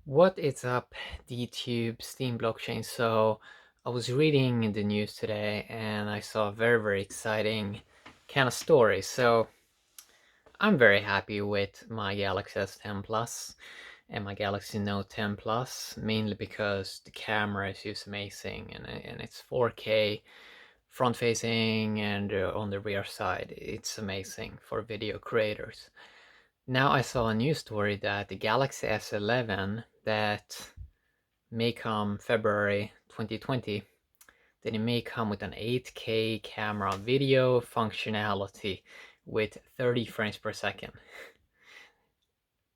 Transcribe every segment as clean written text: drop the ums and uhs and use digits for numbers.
What is up, DTube, Steam blockchain? So I was reading the news today and I saw a very exciting kind of story. So I'm very happy with my Galaxy S10 Plus and my Galaxy Note 10 Plus, mainly because the camera is just amazing and it's 4K front facing and on the rear side. It's amazing for video creators. Now I saw a news story that the Galaxy S11 that may come February 2020, then it may come with an 8K camera video functionality with 30 frames per second.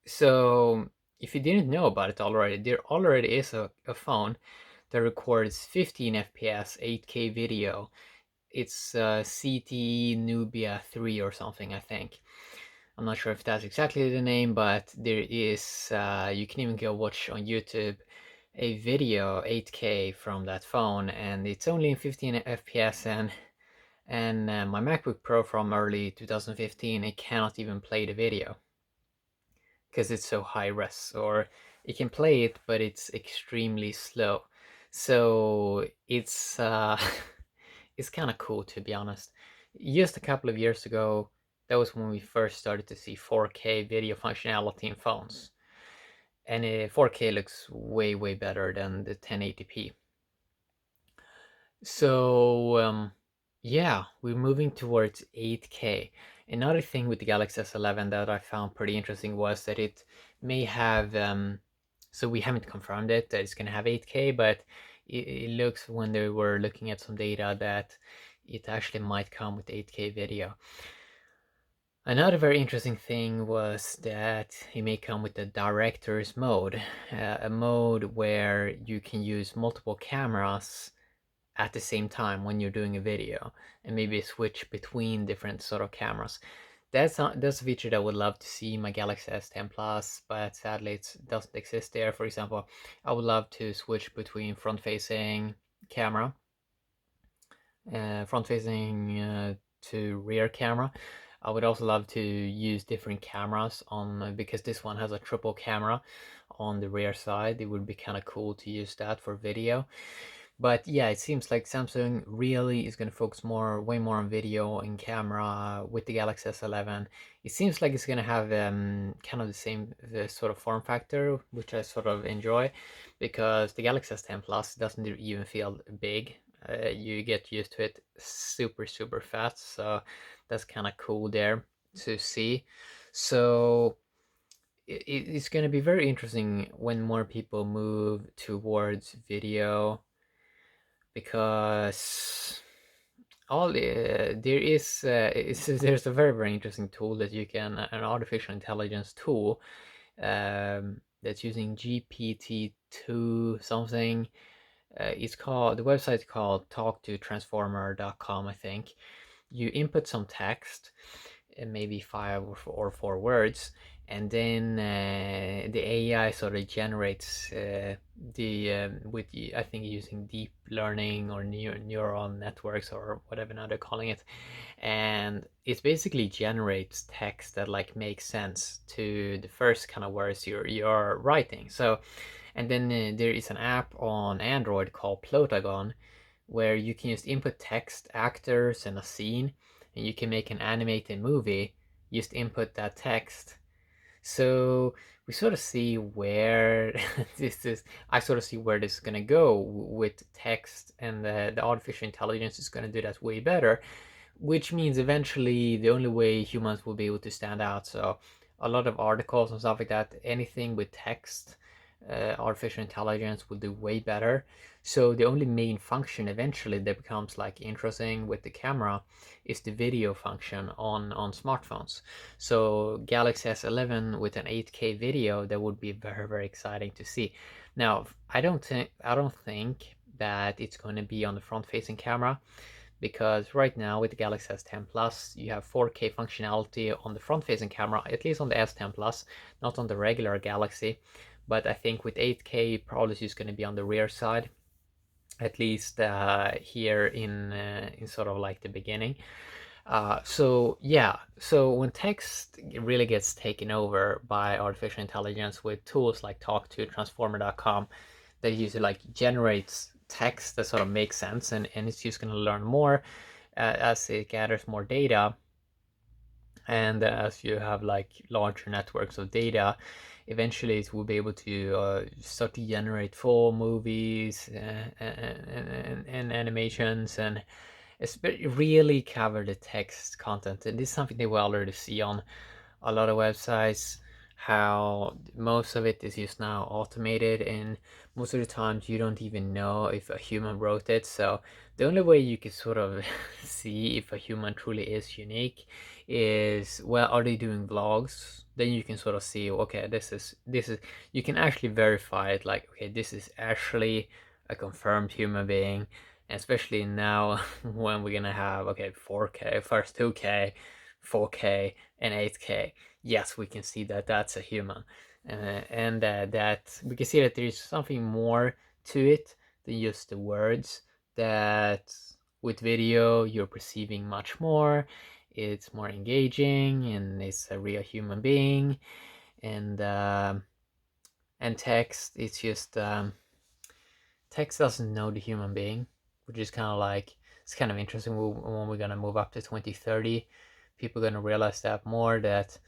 So if you didn't know about it already, there already is a phone that records 15 FPS 8K video. It's CT Nubia 3 or something, I think. I'm not sure if that's exactly the name, but there is, you can even go watch on YouTube a video 8K from that phone, and it's only in 15 FPS, and my MacBook Pro from early 2015, it cannot even play the video because it's so high res, or it can play it, but it's extremely slow. So it's it's kind of cool, to be honest. Just a couple of years ago, that was when we first started to see 4K video functionality in phones. And 4K looks way better than the 1080p. So yeah, we're moving towards 8K. Another thing with the Galaxy S11 that I found pretty interesting was that it may have, so we haven't confirmed it that it's going to have 8K, but it looks, when they were looking at some data, that it actually might come with 8K video. Another very interesting thing was that it may come with the director's mode, a mode where you can use multiple cameras at the same time when you're doing a video, and maybe switch between different sort of cameras. That's a feature that I would love to see in my Galaxy S10 Plus, but sadly it doesn't exist there. For example, I would love to switch between front-facing camera, front-facing to rear camera. I would also love to use different cameras on, because this one has a triple camera on the rear side. It would be kind of cool to use that for video. But yeah, it seems like Samsung really is going to focus way more on video and camera with the Galaxy S11. It seems like it's going to have kind of the same sort of form factor, which I sort of enjoy, because the Galaxy S10 Plus doesn't even feel big. You get used to it super fast, so that's kind of cool there to see. So it's going to be very interesting when more people move towards video, because there's a very interesting tool that you can, an artificial intelligence tool, that's using GPT-2 something. It's called, the website's called talktotransformer.com, I think. You input some text, maybe 5 or 4 words, and then the AI sort of generates with, I think, using deep learning or neural networks or whatever now they're calling it, and it basically generates text that like makes sense to the first kind of words you're writing. So, and then there is an app on Android called Plotagon, where you can just input text, actors, and a scene, and you can make an animated movie. Just input that text. So we sort of see where this is. I sort of see where this is gonna go with text, and the artificial intelligence is gonna do that way better, which means eventually the only way humans will be able to stand out. So a lot of articles and stuff like that, anything with text, artificial intelligence will do way better. So the only main function eventually that becomes like interesting with the camera is the video function on smartphones. So Galaxy S11 with an 8K video, that would be very exciting to see. Now I don't think that it's going to be on the front facing camera, because right now with the Galaxy S10 Plus you have 4K functionality on the front facing camera, at least on the S10 Plus, not on the regular Galaxy. But I think with 8K probably it's going to be on the rear side, at least here in sort of like the beginning. So yeah, so when text really gets taken over by artificial intelligence with tools like talk to transformer.com that usually like generates text that sort of makes sense, and it's just going to learn more as it gathers more data, and as you have like larger networks of data, eventually it will be able to start to generate full movies and animations, and it's really cover the text content. And this is something that we already see on a lot of websites, how most of it is just now automated, and most of the times you don't even know if a human wrote it. So the only way you can sort of see if a human truly is unique is, well, are they doing vlogs? Then you can sort of see, okay, this is you can actually verify it, like, okay, this is actually a confirmed human being. And especially now when we're gonna have, okay, 4K, first 2K, 4K, and 8K. Yes, we can see that that's a human, and that we can see that there is something more to it than just the words. That with video you're perceiving much more. It's more engaging, and it's a real human being. And text, it's just text doesn't know the human being, which is kind of like, it's kind of interesting when we're gonna move up to 2030. People are gonna realize that more, that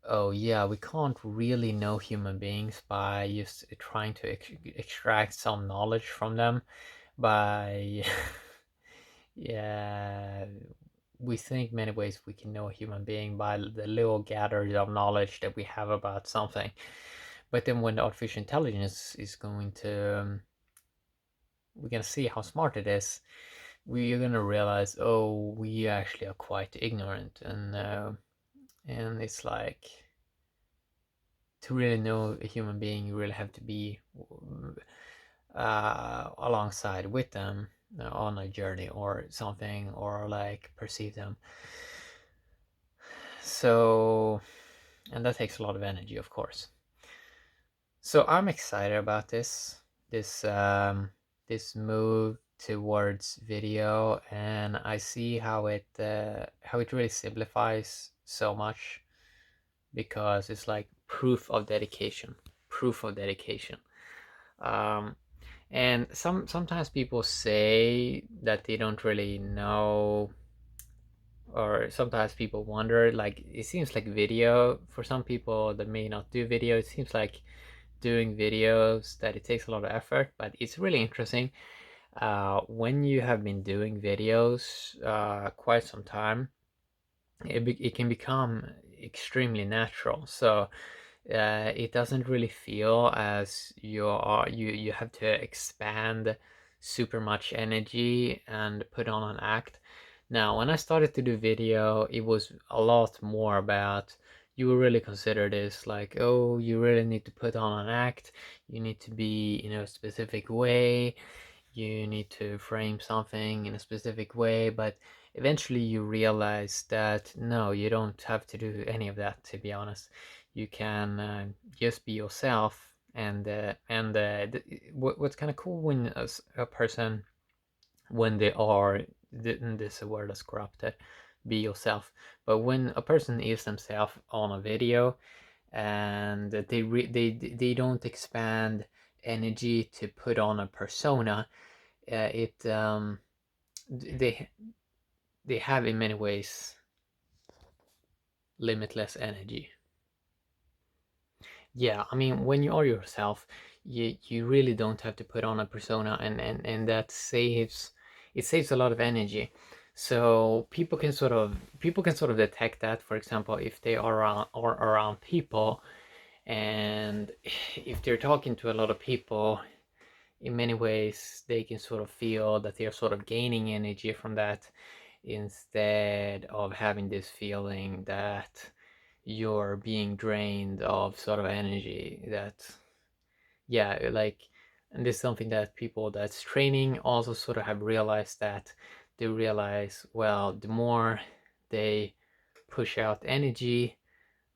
oh yeah, we can't really know human beings by just trying to extract some knowledge from them by yeah, we think many ways we can know a human being by the little gathers of knowledge that we have about something. But then when the artificial intelligence is going to we're gonna see how smart it is, we're gonna realize, oh, we actually are quite ignorant. And it's like, to really know a human being, you really have to be alongside with them on a journey or something, or like perceive them. So, and that takes a lot of energy, of course. So I'm excited about this move towards video, and I see how it really simplifies so much, because it's like proof of dedication. Um, and sometimes people say that they don't really know, or sometimes people wonder, like, it seems like video for some people that may not do video, it seems like doing videos that it takes a lot of effort, but it's really interesting when you have been doing videos quite some time, it can become extremely natural. So it doesn't really feel as you have to expand super much energy and put on an act. Now, when I started to do video, it was a lot more about, you will really consider this like, oh, you really need to put on an act, you need to be in a specific way, you need to frame something in a specific way. But eventually you realize that no, you don't have to do any of that, to be honest. You can just be yourself. What's kind of cool when a person, when they are, this word is corrupted, be yourself, but when a person is themselves on a video, and they don't expand energy to put on a persona, it they they have in many ways limitless energy. Yeah, I mean, when you are yourself, you really don't have to put on a persona, and that saves, it saves a lot of energy. So people can sort of detect that, for example, if they are around people, and if they're talking to a lot of people, in many ways they can sort of feel that they're sort of gaining energy from that, instead of having this feeling that you're being drained of sort of energy. That, yeah, like, and this is something that people that's training also sort of have realized, that they realize, well, the more they push out energy,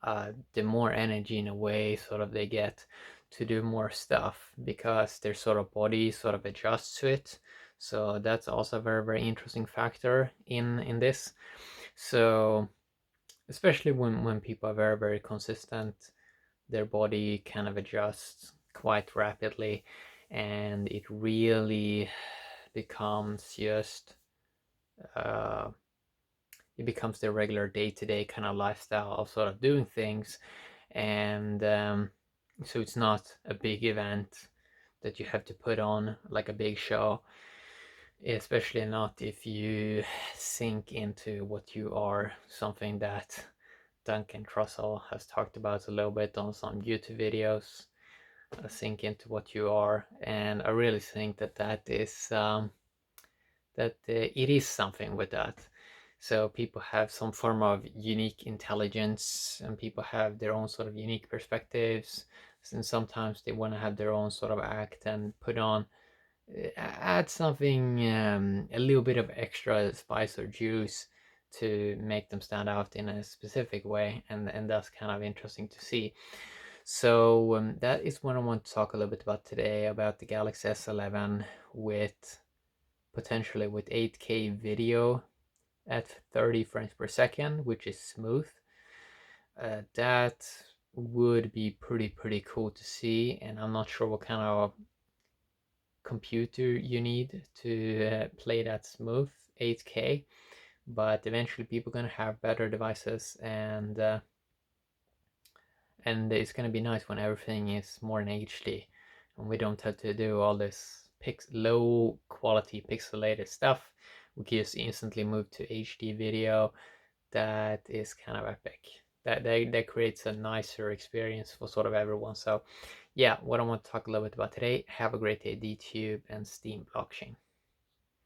the more energy in a way sort of they get to do more stuff, because their sort of body sort of adjusts to it. So that's also a very, very interesting factor in this. So especially when people are very, very consistent, their body kind of adjusts quite rapidly, and it really becomes just uh, it becomes their regular day-to-day kind of lifestyle of sort of doing things. And so it's not a big event that you have to put on like a big show, especially not if you sink into what you are, something that Duncan Trussell has talked about a little bit on some YouTube videos. Sink into what you are, and I really think that it is something with that. So people have some form of unique intelligence, and people have their own sort of unique perspectives, and sometimes they want to have their own sort of act and put on add something, a little bit of extra spice or juice to make them stand out in a specific way, and that's kind of interesting to see. So that is what I want to talk a little bit about today, about the Galaxy S11 with potentially with 8K video at 30 frames per second, which is smooth. That would be pretty cool to see, and I'm not sure what kind of computer you need to play that smooth 8K, but eventually people are gonna have better devices, and it's gonna be nice when everything is more in HD, and we don't have to do all this low quality pixelated stuff. We can just instantly move to HD video. That is kind of epic. That creates a nicer experience for sort of everyone. So yeah, what I want to talk a little bit about today. Have a great day, DTube and Steam blockchain.